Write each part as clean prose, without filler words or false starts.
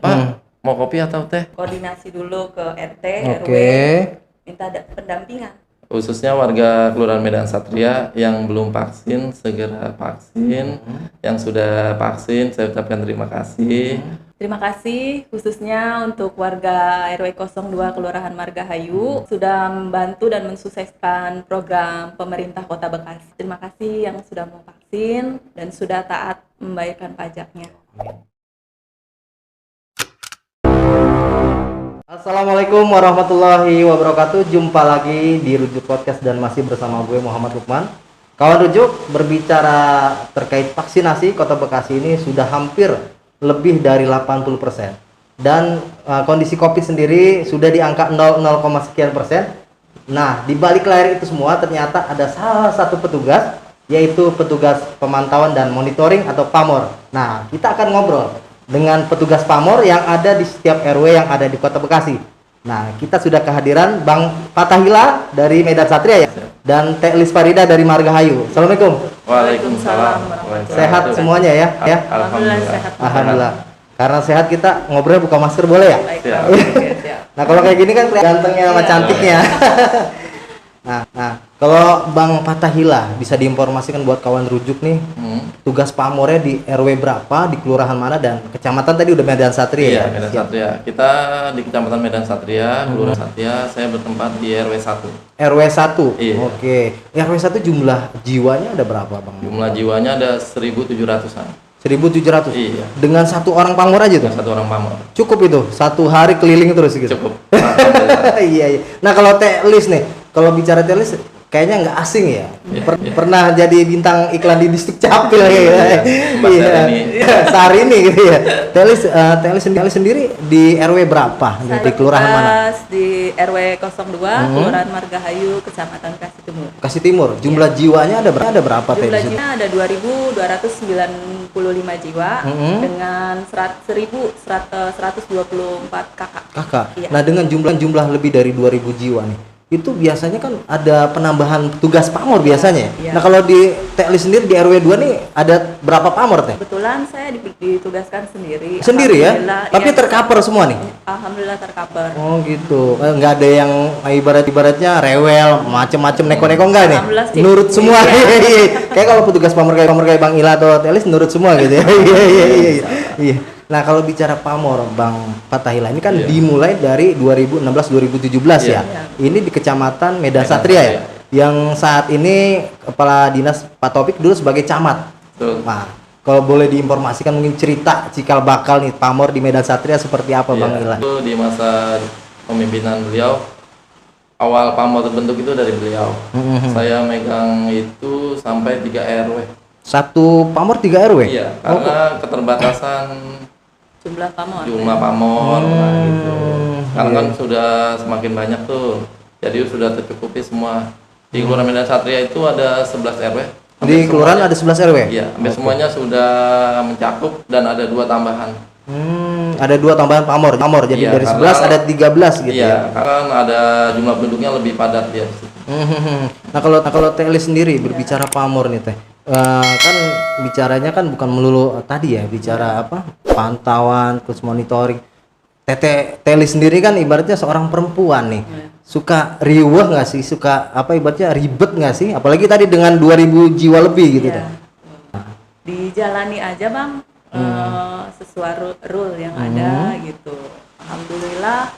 Pak, mau kopi atau teh? Koordinasi dulu ke RT, RW, Oke. minta pendampingan. Khususnya warga Kelurahan Medan Satria yang belum vaksin, segera vaksin. Yang sudah vaksin, saya ucapkan terima kasih. Terima kasih khususnya untuk warga RW 02 Kelurahan Margahayu sudah membantu dan mensukseskan program pemerintah Kota Bekasi. Terima kasih yang sudah mau vaksin dan sudah taat membayarkan pajaknya. Assalamualaikum warahmatullahi wabarakatuh. Jumpa lagi di Rujuk Podcast dan masih bersama gue Muhammad Lukman. Kawan Rujuk, berbicara terkait vaksinasi, Kota Bekasi ini sudah hampir lebih dari 80%. Dan kondisi Covid sendiri sudah di angka 0, sekian persen. Nah, di balik layar itu semua ternyata ada salah satu petugas, yaitu petugas pemantauan dan monitoring atau PAMOR. Nah, kita akan ngobrol dengan petugas PAMOR yang ada di setiap RW yang ada di Kota Bekasi. Nah, kita sudah kehadiran Bang Fatahila dari Medan Satria ya, dan Teh Elis Farida dari Margahayu. Assalamualaikum. Waalaikumsalam. Sehat semuanya ya? Ya. Alhamdulillah sehat. Alhamdulillah. Karena sehat kita ngobrol buka masker boleh ya? Baik. Siap. Siap. Nah, kalau kayak gini kan gantengnya sama cantiknya. Nah, kalau Bang Fatahila bisa diinformasikan buat kawan Rujuk nih, tugas PAMORnya di RW berapa, di kelurahan mana, dan kecamatan tadi udah Medan Satria Iya, ya? Medan Siap. Satria. Kita di Kecamatan Medan Satria, Kelurahan Satria, saya bertempat di RW 1. RW 1. Iya. Oke. RW 1 jumlah jiwanya ada berapa, Bang? Jumlah jiwanya ada 1.700-an. 1.700. Iya. Dengan satu orang PAMOR aja tuh? Satu orang PAMOR. Cukup itu? Satu hari keliling terus gitu? Cukup. Alhamdulillah. Iya. Nah, kalau Teh Elis nih, kalau bicara Teh Elis kayaknya nggak asing ya. Pernah jadi bintang iklan di Distrik Capil ya. Mbak Syahrini. Syahrini gitu ya. Teh Elis sendiri di RW berapa? Saya Di kelurahan mana? bertugas di RW 02 Kelurahan Margahayu, Kecamatan Bekasi Timur. Kasih Timur. Jumlah jiwanya ada berapa Teh? Jumlah jiwa ada 2.295 jiwa dengan 1.124 kakak. Kakak. Iya. Nah, dengan jumlah lebih dari 2.000 jiwa nih, itu biasanya kan ada penambahan tugas PAMOR biasanya. Iya. Nah, kalau di Teh Elis sendiri di RW 2 nih ada berapa PAMOR Teh? Kebetulan saya ditugaskan sendiri. Sendiri ya? Alhamdulillah, Tapi iya. tercover semua nih? Alhamdulillah tercover. Oh gitu, nggak ada yang ibaratnya rewel, macem-macem neko-neko enggak nih? Alhamdulillah sih. Nurut semua. Iya. Kayak kalau petugas PAMOR kayak Bang Ila atau Teh Elis nurut semua gitu ya. Iya. Nah, kalau bicara PAMOR Bang Fatahila ini kan dimulai dari 2016-2017 ya. Iya. Ini di Kecamatan Medan Medan Satria ya. Satria. Yang saat ini Kepala Dinas Pak Taufik dulu sebagai camat. Betul. Nah, kalau boleh diinformasikan mungkin cerita cikal bakal nih PAMOR di Medan Satria seperti apa Bang Ila? Itu di masa pemimpinan beliau, awal PAMOR terbentuk itu dari beliau. Saya megang itu sampai 3 RW. Satu PAMOR 3 RW? Iya, karena keterbatasan Jumlah PAMOR. jumlah PAMOR nah gitu. Sekarang kan sudah semakin banyak tuh. Jadi sudah tercukupi semua. Di Kelurahan Medan Satria itu ada 11 RW. Di kelurahan ada 11 RW? Iya, hampir semuanya sudah mencakup dan ada 2 tambahan. Ada 2 tambahan PAMOR. Jadi Iya, dari karena- 11 ada 13 gitu Iya, ya. karena ada jumlah penduduknya lebih padat ya. Nah, kalau Teh Elis sendiri berbicara PAMOR nih Teh. Kan bicaranya kan bukan melulu tadi ya, bicara apa? Pantauan terus monitoring. Teh Elis sendiri kan ibaratnya seorang perempuan nih. Suka riweh nggak sih? Suka apa ibaratnya ribet nggak sih? Apalagi tadi dengan 2000 jiwa lebih gitu Iya. Teh. Dijalani aja Bang, sesuai rule yang ada gitu. Alhamdulillah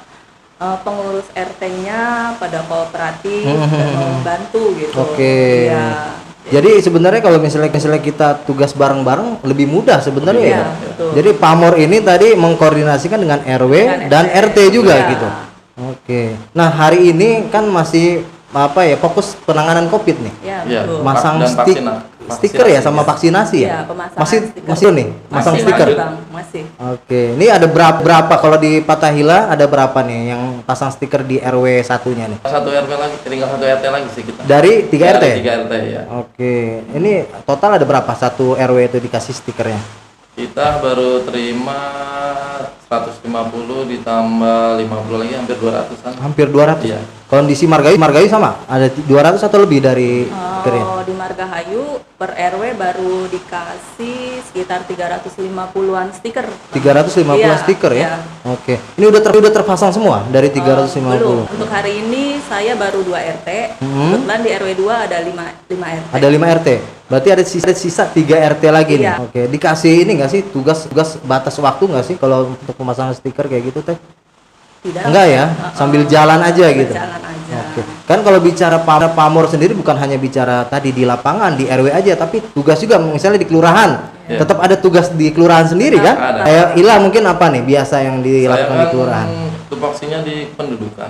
pengurus RT-nya pada kooperatif dan membantu gitu. Oke. Iya. Jadi sebenarnya kalau misalnya kita tugas bareng-bareng lebih mudah sebenarnya Iya, ya. betul. Jadi PAMOR ini tadi mengkoordinasikan dengan RW Dengan dan RT juga Iya. gitu. Oke. Nah, hari ini kan masih apa ya, fokus penanganan Covid nih. Iya, Iya. betul. Masang Dan stiker ya sama vaksinasi ya? Iya, pemasangan Masih stiker. nih, masang Masih, stiker. Bang, masih. Oke. Ini ada berapa kalau di Fatahila ada berapa nih yang pasang stiker di RW satunya nih? Satu RW lagi, tinggal 1 RT lagi sih kita. Dari 3 RT? Dari 3 RT ya. Oke. Ini total ada berapa satu RW itu dikasih stikernya? Kita baru terima 150 ditambah 50 lagi hampir 200-an. Hampir 200. Iya. Kondisi Margahayu sama? Ada 200 atau lebih dari stikernya? Di Margahayu per RW baru dikasih sekitar 350-an stiker. 350 Iya, stiker ya? iya. Oke. Ini udah terpasang semua dari 350? Belum. Untuk hari ini saya baru 2 RT. Kebetulan di RW 2 ada 5 RT. Ada 5 RT. Berarti ada sisa 3 RT lagi nih. Iya. Oke. Dikasih ini nggak sih tugas batas waktu nggak sih kalau untuk pemasangan stiker kayak gitu teh? Tidak. Enggak ya? Sambil jalan aja gitu. Jalan aja. Oke. Kan kalau bicara pamor sendiri bukan hanya bicara tadi di lapangan, di RW aja, tapi tugas juga misalnya di kelurahan. Iya. Tetap ada tugas di kelurahan sendiri kan? Ada. Kayak Ila mungkin apa nih biasa yang Saya dilakukan di kan kelurahan? tupoksinya di pendudukan.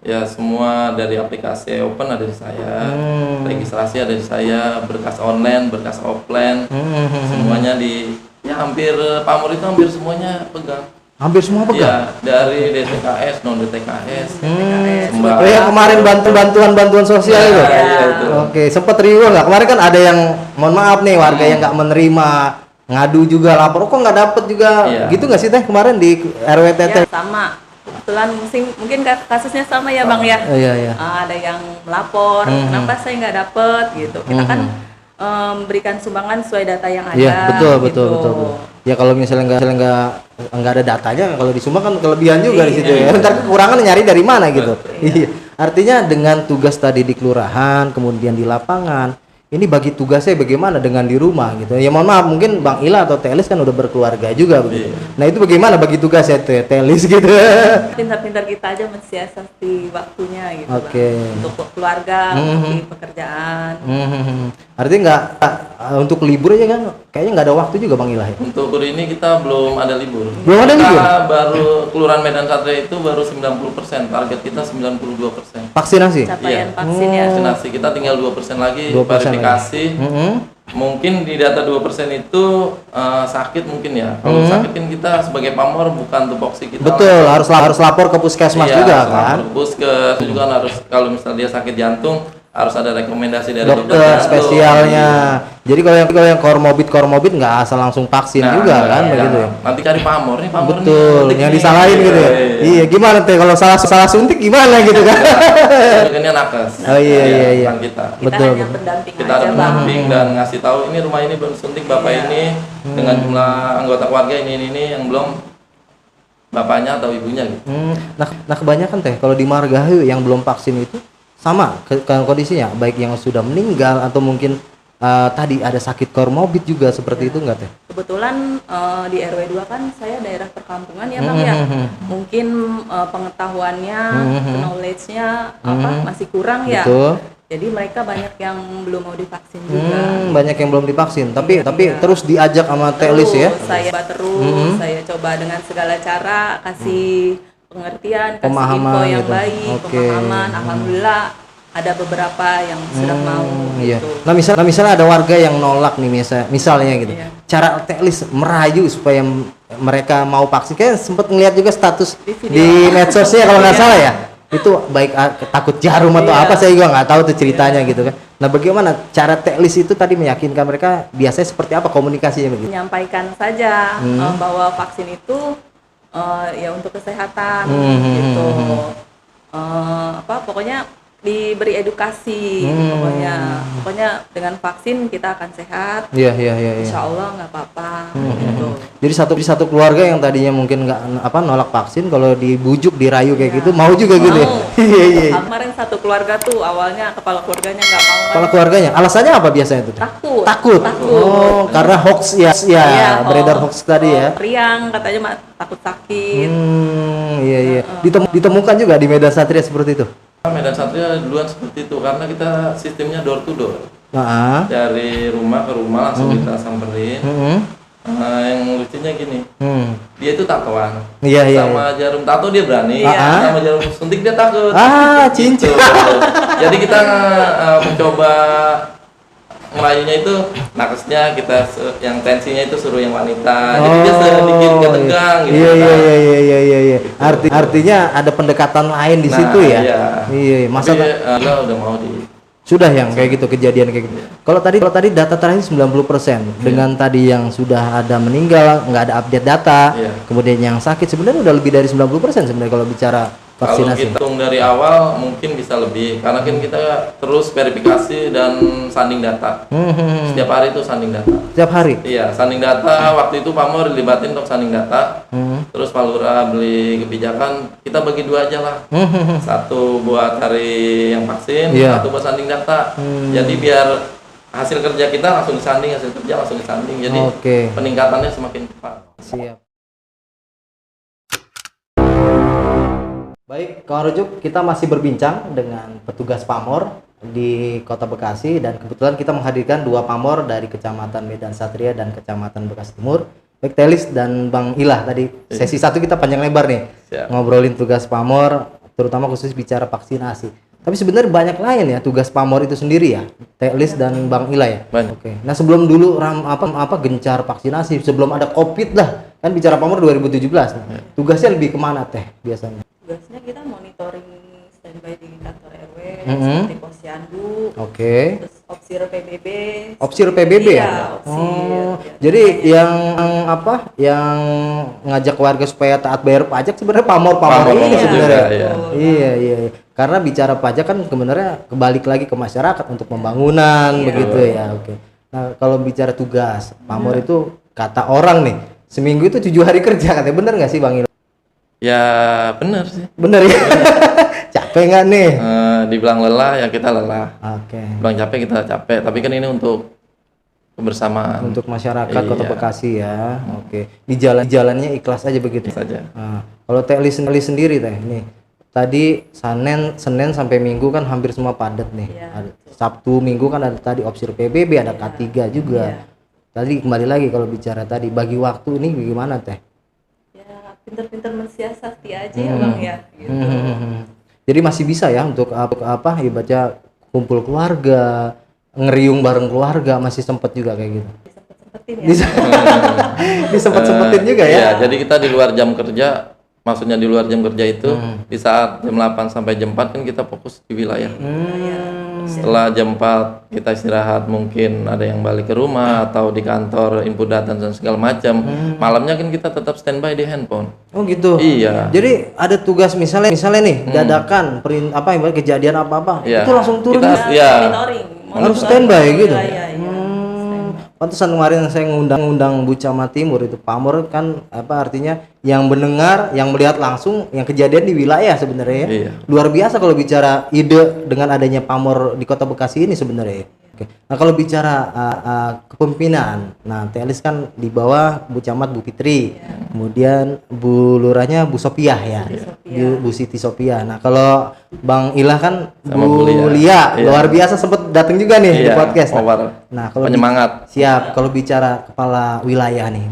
Ya, semua dari aplikasi open ada di saya. Registrasi ada di saya, berkas online, berkas offline. Semuanya ya hampir pamor itu hampir semuanya pegang. Hampir semua pegang. Ya, dari DTKS, non DTKS. TKS. Oh yang kemarin bantuan sosial Iya, itu. iya, itu. Oke, sempat riuh nggak? Kemarin kan ada yang, mohon maaf nih, warga yang nggak menerima, ngadu juga, lapor, kok nggak dapet juga, Iya. gitu nggak sih teh kemarin di RWTT? Ya, sama. Kebetulan mungkin kasusnya sama ya Bang ya. Oh, iya. Ada yang melapor, kenapa saya nggak dapet gitu. Kita kan memberikan sumbangan sesuai data yang ada. Iya, betul. gitu. Ya kalau misalnya nggak ada datanya, kalau disumbang kan kelebihan juga di situ ya. Ntar kekurangan nyari dari mana gitu. Iya. Artinya dengan tugas tadi di kelurahan, kemudian di lapangan, ini bagi tugasnya bagaimana dengan di rumah gitu. Ya mohon maaf, mungkin Bang Ila atau Telis kan udah berkeluarga juga begitu. Nah itu bagaimana bagi tugasnya Telis gitu? Pintar-pintar kita aja mensiasati waktunya gitu. Oke. Bang. Untuk keluarga, untuk pekerjaan. Artinya nggak untuk libur aja kan? Kayaknya nggak ada waktu juga Bang Ila ya? Untuk hari ini kita belum ada libur. Belum ada libur? Kita baru Kelurahan Medan Satria itu baru 90%, target kita 92%. Vaksinasi? Capaian vaksin ya. Vaksinasi kita tinggal 2% lagi 2% verifikasi. Mungkin di data 2% itu sakit mungkin ya. Kalau sakit kan kita sebagai pamor bukan tupoksi kita. Betul, harus lapor ke puskesmas Iya, juga harus kan? lapor ke puskes juga harus, kalau misalnya dia sakit jantung harus ada rekomendasi dari Dokter jantung. spesialnya. Jadi kalau yang comorbid nggak asal langsung vaksin Nah, juga kan iya. begitu ya. Nanti cari pamor nih, pamor Betul, nih, yang nih. disalahin gitu ya. Iya, gimana teh kalau salah suntik gimana gitu kan? Ini nakes. Oh, iya. Bukan kita. Kita Betul, hanya betul. pendamping Kita aja ada Bang. pendamping dan ngasih tahu ini rumah ini belum suntik bapak ini dengan jumlah anggota keluarga ini yang belum bapaknya atau ibunya gitu. Nah kebanyakan teh kalau di Margahayu yang belum vaksin itu sama kondisinya, baik yang sudah meninggal atau mungkin tadi ada sakit komorbid juga seperti itu enggak teh? Kebetulan di RW 2 kan saya daerah perkampungan ya Bang ya. Mungkin pengetahuannya, knowledge-nya masih kurang ya. Betul. Jadi mereka banyak yang belum mau divaksin juga. Banyak yang belum divaksin, tapi Iya. terus diajak sama Telis ya. Saya coba terus, saya coba dengan segala cara kasih pengertian, kasih Pemahaman info yang gitu. baik, Oke. pemahaman. Alhamdulillah ada beberapa yang sudah mau Iya. gitu. Nah misalnya ada warga yang nolak nih misalnya gitu. Iya. Cara Telis merayu supaya mereka mau vaksin, kayak sempet ngeliat juga status Di video. di medsosnya kalau nggak Iya. salah ya. Itu baik takut jarum atau Iya. apa saya juga nggak tahu tuh ceritanya gitu kan. Nah bagaimana cara Telis itu tadi meyakinkan mereka, biasanya seperti apa komunikasinya begitu? Menyampaikan saja bahwa vaksin itu ya untuk kesehatan gitu. Pokoknya diberi edukasi pokoknya dengan vaksin kita akan sehat. Iya. Insya Allah nggak apa-apa gitu. Jadi satu keluarga yang tadinya mungkin nggak nolak vaksin, kalau dibujuk dirayu kayak gitu mau juga gitu ya. Iya. Kemarin satu keluarga tuh awalnya kepala keluarganya nggak mau. Kepala keluarganya alasannya apa biasanya tuh? Takut. Oh, karena hoax ya, Iya, beredar hoax tadi ya. Riang katanya takut sakit. Iya. Ditemukan juga di Medan Satria seperti itu. Medan Satria duluan seperti itu karena kita sistemnya door to door. Nah, Dari rumah ke rumah langsung kita samperin. Yang lucunya gini, dia itu tatoan. Iya. Sama jarum tato dia berani, sama jarum suntik dia takut. Cincin. Gitu. Jadi kita mencoba ngelayunya itu nakesnya kita yang tensinya itu suruh yang wanita. Jadi dia sedikit ketegang gitu. Iya. Artinya ada pendekatan lain di situ ya. Iya. Masa udah mau sudah yang kayak gitu kejadian kayak gitu. Kalau tadi data terakhir 90% dengan tadi yang sudah ada meninggal, nggak ada update data, kemudian yang sakit sebenarnya udah lebih dari 90% sebenarnya kalau bicara Kalau vaksinasi? kita hitung dari awal mungkin bisa lebih, karena kan kita terus verifikasi dan sanding data. Setiap hari itu sanding data. Setiap hari? Iya, sanding data. Waktu itu Pamor dilibatin untuk sanding data. Terus Pak Lurah beli kebijakan, kita bagi dua aja lah. Satu buat cari yang vaksin, Iya. satu buat sanding data. Jadi biar hasil kerja kita langsung disanding, hasil kerja langsung disanding. Jadi Oke. peningkatannya semakin cepat. Siap. Baik, kawan rujuk, kita masih berbincang dengan petugas Pamor di Kota Bekasi dan kebetulan kita menghadirkan dua Pamor dari Kecamatan Medan Satria dan Kecamatan Bekasi Timur. Baik Telis dan Bang Ilah, tadi sesi 1 kita panjang lebar nih. Siap. Ngobrolin tugas Pamor, terutama khusus bicara vaksinasi. Tapi sebenarnya banyak lain ya tugas Pamor itu sendiri ya, Telis dan Bang Ilah ya. Banyak. Oke. Nah, sebelum dulu apa gencar vaksinasi, sebelum ada Covid lah. Kan bicara Pamor 2017. Nah, tugasnya lebih kemana Teh biasanya? Tugasnya kita monitoring standby di kantor RW, Mhm. seperti posyandu, Oke. terus opsir PBB. Opsir PBB Iya, ya? opsir. Oh, Ya. jadi yang apa? Yang ngajak warga supaya taat bayar pajak sebenarnya Pamor ini Pamor sebenarnya. juga, iya. Iya. Karena bicara pajak kan sebenarnya kebalik lagi ke masyarakat untuk pembangunan begitu ya. Oke. Nah, kalau bicara tugas, Pamor itu kata orang nih, seminggu itu 7 hari kerja katanya. Bener nggak sih Bang Il? Ya benar sih. Bener ya? Capek nggak nih? Dibilang lelah ya kita lelah. Oke. Bilang capek kita capek. Tapi kan ini untuk kebersamaan. Untuk masyarakat Kota Iya. Bekasi ya. Oke. Di jalannya ikhlas aja begitu. Saja. Nah, kalau Telis sendiri Teh nih. Tadi Senin sampai Minggu kan hampir semua padat nih. Iya, Ada Sabtu, Minggu kan ada tadi opsir PBB, ada K3 juga. Tadi kembali lagi kalau bicara tadi bagi waktu ini bagaimana Teh? Ya, pinter-pinter mensiasati aja ya Bang ya. Gitu. Jadi masih bisa ya untuk apa ibaratnya kumpul keluarga, ngeriung bareng keluarga, masih sempet juga kayak gitu. Disempet-sempetin ya. Disempet-sempetin juga ya. Iya, jadi kita di luar jam kerja, maksudnya di luar jam kerja itu di saat jam 8 sampai jam 4 kan kita fokus di wilayah. Setelah jam 4 kita istirahat, mungkin ada yang balik ke rumah atau di kantor input data dan segala macam. Malamnya kan kita tetap standby di handphone. Oh gitu. Iya. Jadi ada tugas misalnya nih dadakan ibarat kejadian apa-apa, Iya. itu langsung turun. Kita- Kita Iya. monitoring. Harus standby gitu. Iya. Pantesan kemarin saya ngundang Bu Camat Timur itu Pamor kan apa artinya yang mendengar, yang melihat langsung yang kejadian di wilayah sebenarnya ya. Iya. Luar biasa kalau bicara ide dengan adanya Pamor di Kota Bekasi ini sebenarnya ya. Oke. Nah, kalau bicara kepemimpinan, nah Telis kan di bawah Bu Camat Bu Fitri. Kemudian Bu Lurahnya Bu Sopiah ya. Bu Siti Sopiah. Nah, kalau Bang Ilah kan Sama Bu Bu Lia. Lia. Iya. Luar biasa sempet datang juga nih di Iya, podcast. over. Kalau Penyemangat. siap, kalau bicara kepala wilayah nih,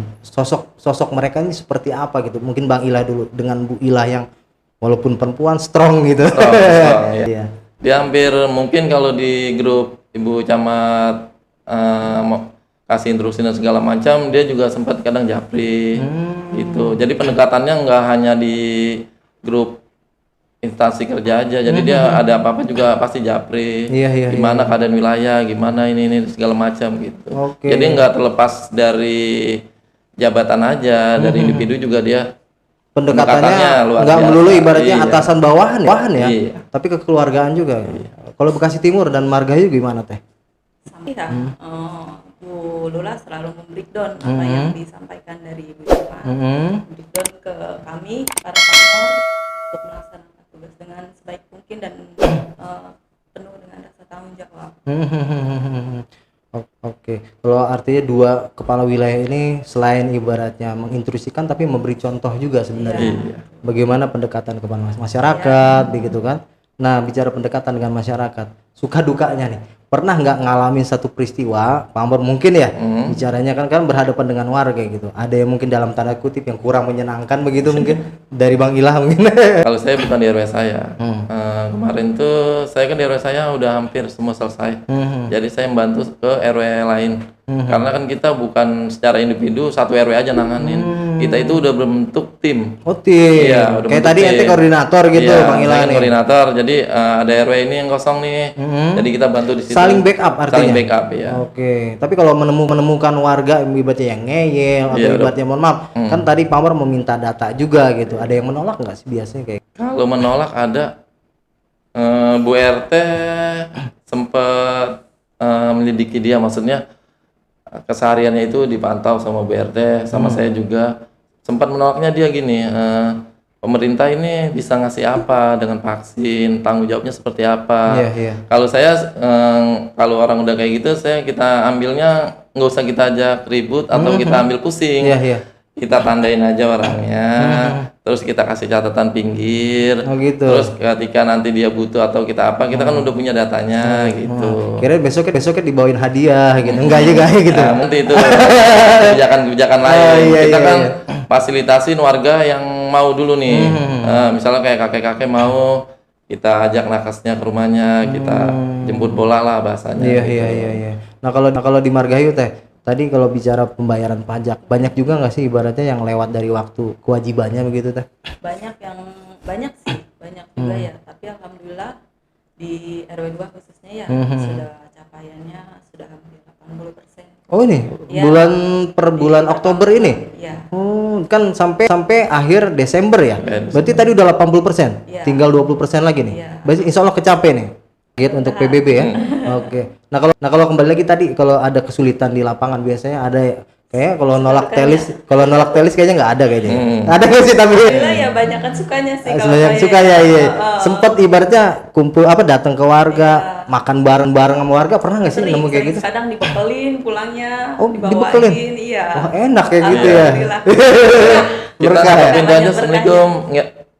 sosok mereka ini seperti apa gitu? Mungkin Bang Ilah dulu dengan Bu Ilah yang walaupun perempuan strong gitu. Strong, iya. Iya. Dia hampir mungkin kalau di grup Ibu Camat mau kasih instruksi dan segala macam, dia juga sempat kadang japri gitu. Jadi pendekatannya nggak hanya di grup instansi kerja aja, jadi dia ada apa-apa juga pasti japri. Iya. Gimana keadaan wilayah, gimana ini segala macam gitu. Oke. Jadi nggak terlepas dari jabatan aja, dari individu juga dia Pendekatannya luar nggak biasa. melulu ibaratnya Iya. atasan bawahan ya, Iya. tapi kekeluargaan juga. Kalau Bekasi Timur dan Margahayu gimana Teh? Ya, Bu Lula selalu membreakdown apa yang disampaikan dari Ibu Camat. Breakdown ke kami para Pamor untuk melaksanakan tugas dengan sebaik mungkin dan penuh dengan rasa tanggung jawab. Oke, kalau artinya dua kepala wilayah ini selain ibaratnya menginstruksikan tapi memberi contoh juga sebenarnya. Iya. Bagaimana pendekatan kepada masyarakat, begitu kan? Nah, bicara pendekatan dengan masyarakat, suka dukanya nih. Pernah nggak ngalamin satu peristiwa, Pamor mungkin ya, bicaranya kan berhadapan dengan warga gitu. Ada yang mungkin dalam tanda kutip yang kurang menyenangkan begitu mungkin dari Bang Ilah mungkin. Kalau saya bukan di RW saya. Kemarin tuh saya kan di RW saya udah hampir semua selesai. Jadi saya membantu ke RW lain. Karena kan kita bukan secara individu satu RW aja nanganin. kita itu udah berbentuk tim. Oh tim. Iya, udah kayak bentuk tadi ente tim. koordinator gitu Iya, Bang Ila saya nih. koordinator. Jadi ada RW ini yang kosong nih. Jadi kita bantu di situ. Saling backup artinya. Saling backup ya. Oke. Tapi kalau menemukan warga ibaratnya yang ngeyel atau Iya, ibaratnya mohon maaf, kan tadi Pamor meminta data juga gitu. Ada yang menolak nggak sih biasanya kayak? Kalau menolak ada Bu RT sempat menyelidiki dia, maksudnya kesehariannya itu dipantau sama Bu RT, sama saya juga. Sempat menolaknya dia gini, pemerintah ini bisa ngasih apa dengan vaksin, tanggung jawabnya seperti apa. Iya. Kalau saya, kalau orang udah kayak gitu, kita ambilnya nggak usah kita ajak ribut atau kita ambil pusing. Iya. Kita tandain aja orangnya, terus kita kasih catatan pinggir. Oh gitu. Terus ketika nanti dia butuh atau kita apa, kita kan udah punya datanya gitu. Kira besoknya dibawain hadiah gitu. Enggak juga gitu. Nah, nanti itu kebijakan-kebijakan lain. iya, Kita iya, kan fasilitasin warga yang mau dulu nih. Misalnya kayak kakek-kakek mau, kita ajak nakasnya ke rumahnya, kita jemput bola lah bahasanya. Iya. Nah kalau di Margahayu teh, tadi kalau bicara pembayaran pajak, banyak juga nggak sih ibaratnya yang lewat dari waktu kewajibannya begitu teh? Banyak juga ya, tapi alhamdulillah di RW 2 khususnya ya sudah capaiannya sudah hampir 80%. Oh ini Ya, per bulan Oktober ini? Ya. Oh kan sampai akhir Desember ya? Berarti tadi udah 80%, Iya. tinggal 20% lagi nih. Iya. Berarti insya Allah kecapai nih. Gitu untuk PBB ya. Oke. Nah kalau kembali lagi tadi, kalau ada kesulitan di lapangan biasanya ada kayak kalau nolak telis kayaknya nggak ada kayaknya. Ada nggak sih tapi? Alhamdulillah ya banyak kan sukanya sih kalau Banyak saya suka ya, iya. Heeh. Sempet ibaratnya kumpul datang ke warga, makan bareng-bareng sama warga, pernah nggak sih nemu kayak gitu? Kadang dibekelin pulangnya, Oh, dibawain, dibekelin? iya. Wah enak kayak gitu ya. Alhamdulillah. Kita Berkah ya? pintu aja, Banyak assalamualaikum,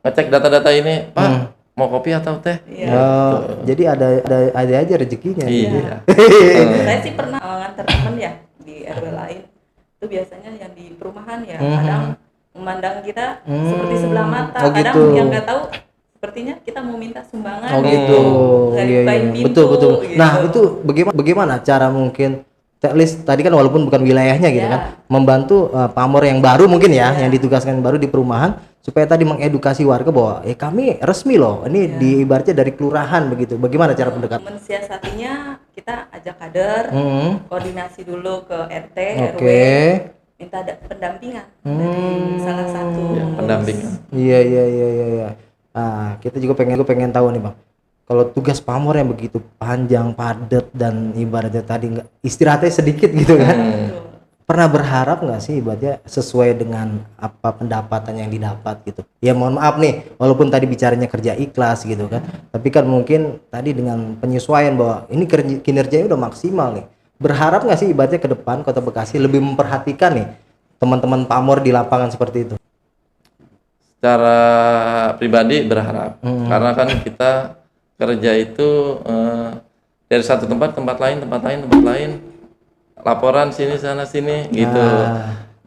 ngecek data-data ini, Pak. Mau kopi atau teh? Iya. Oh, jadi ada aja rezekinya. Iya. Saya sih pernah nganter temen ya di RW lain. Itu biasanya yang di perumahan ya, kadang memandang kita seperti sebelah mata. Oh, Kadang gitu. yang nggak tahu sepertinya kita mau minta sumbangan. Oh gitu. Nggak Iya. dibukain pintu, Betul. gitu. Nah, itu bagaimana cara mungkin at least tadi kan walaupun bukan wilayahnya gitu Iya. kan, membantu pamor yang baru mungkin ya, yang ditugaskan baru di perumahan supaya tadi mengedukasi warga bahwa kami resmi loh. Ini ibaratnya dari kelurahan begitu. Bagaimana cara pendekatan? Mensiasatinya kita ajak kader, koordinasi dulu ke RT, RW, Oke. minta pendampingan dari salah satu pengurus. Pendampingan. Iya. Nah, kita juga pengen tahu nih, Bang. Kalau tugas pamor yang begitu panjang, padat dan ibaratnya tadi nggak istirahatnya sedikit gitu kan. Pernah berharap nggak sih ibaratnya sesuai dengan apa pendapatan yang didapat gitu? Ya mohon maaf nih, walaupun tadi bicaranya kerja ikhlas gitu kan, tapi kan mungkin tadi dengan penyesuaian bahwa ini kinerjanya udah maksimal nih. Berharap nggak sih ibaratnya ke depan Kota Bekasi lebih memperhatikan nih teman-teman pamor di lapangan seperti itu? Secara pribadi berharap, karena kan kita kerja itu dari satu tempat lain, laporan sini sana sini gitu.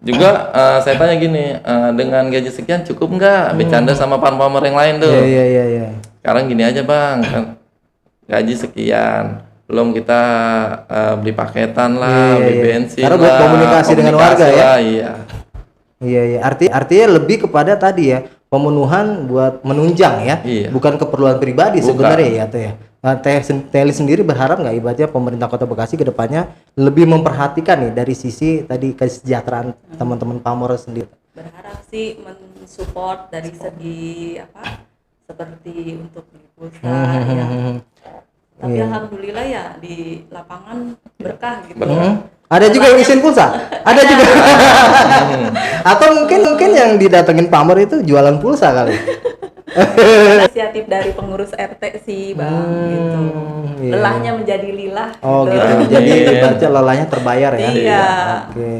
Juga saya tanya gini, dengan gaji sekian cukup nggak? Bercanda sama pamor yang lain tuh. Iya. Sekarang gini aja bang, kan gaji sekian, belum kita beli paketan lah, beli bensin Karena buat lah, komunikasi dengan warga ya. lah, iya. Iya. Artinya lebih kepada tadi ya, pemenuhan buat menunjang ya, Iya. bukan keperluan pribadi Bukan. sebenarnya ya tuh ya. Nah, Teli sendiri berharap nggak ibaratnya pemerintah Kota Bekasi ke depannya lebih memperhatikan nih dari sisi tadi kesejahteraan teman-teman pamor sendiri. Berharap sih mensupport dari segi apa seperti untuk beli pulsa ya. Tapi alhamdulillah ya di lapangan berkah gitu. Ada juga yang isiin pulsa? Ada juga. Atau mungkin yang didatengin pamor itu jualan pulsa kali. Inisiatif dari pengurus RT sih bang gitu. Iya. Lelahnya menjadi lilah. Oh gitu. Jadi ibaratnya lelahnya terbayar ya. Iya. Oke.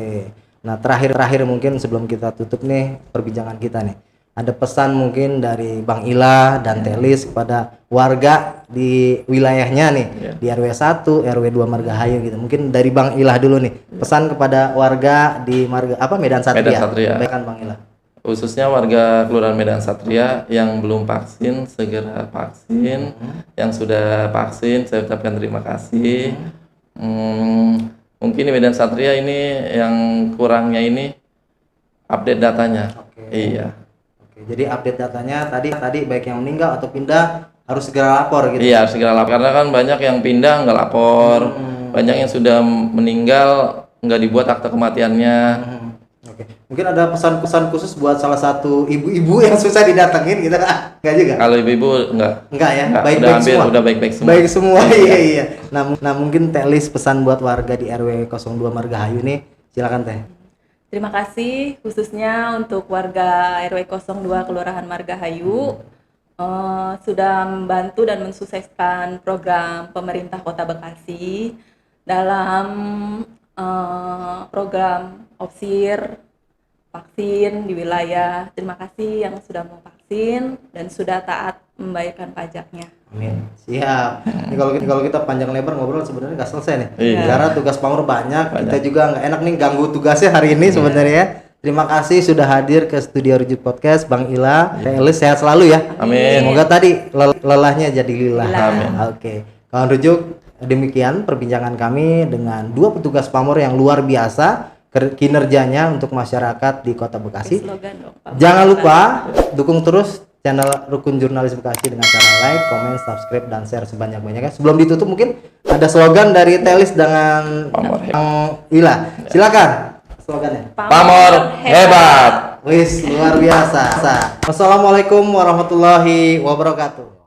Nah, terakhir mungkin sebelum kita tutup nih perbincangan kita nih. Ada pesan mungkin dari Bang Ila dan Telis kepada warga di wilayahnya nih, di RW 1, RW 2 Margahayu gitu. Mungkin dari Bang Ila dulu nih. Pesan kepada warga di Medan Satria. Medan Satria. Sampaikan Bang Ila. Khususnya warga Kelurahan Medan Satria yang belum vaksin, segera vaksin. Yang sudah vaksin, saya ucapkan terima kasih. Mungkin di Medan Satria ini yang kurangnya ini update datanya. Oke. Iya. Oke, jadi update datanya tadi baik yang meninggal atau pindah harus segera lapor gitu. Iya, harus segera lapor karena kan banyak yang pindah nggak lapor, banyak yang sudah meninggal nggak dibuat akta kematiannya. Oke. Mungkin ada pesan-pesan khusus buat salah satu ibu-ibu yang susah didatengin gitu kan? Enggak juga? Kalau ibu-ibu nggak. Enggak ya? Nggak, Baik-baik semua. udah baik-baik semua. Baik semua. Iya. Nah, mungkin Teh Lis pesan buat warga di RW 02 Margahayu nih. Silakan Teh. Terima kasih khususnya untuk warga RW 02 Kelurahan Margahayu sudah membantu dan mensukseskan program pemerintah Kota Bekasi dalam program opsir vaksin di wilayah. Terima kasih yang sudah mau vaksin dan sudah taat membayarkan pajaknya. Amin. Siap. Ini kalau kita panjang lebar ngobrol sebenarnya nggak selesai nih. Iya. Karena tugas Pamor banyak. Kita juga nggak enak nih ganggu tugasnya hari ini sebenarnya. Terima kasih sudah hadir ke studio Rujuk Podcast, Bang Ila. Teh Lis sehat selalu ya. Amin. Semoga tadi lelahnya jadi lilah. Amin. Oke. Kawan Rujuk, demikian perbincangan kami dengan dua petugas Pamor yang luar biasa kinerjanya untuk masyarakat di Kota Bekasi. Slogan dong, Pak. Jangan lupa dukung terus channel Rukun Jurnalis Bekasi dengan cara like, comment, subscribe, dan share sebanyak-banyaknya. Sebelum ditutup mungkin ada slogan dari Teh Lis dengan Pamor Bang Ila. Silakan slogannya. Pamor hebat. Wis luar biasa. Wassalamualaikum warahmatullahi wabarakatuh.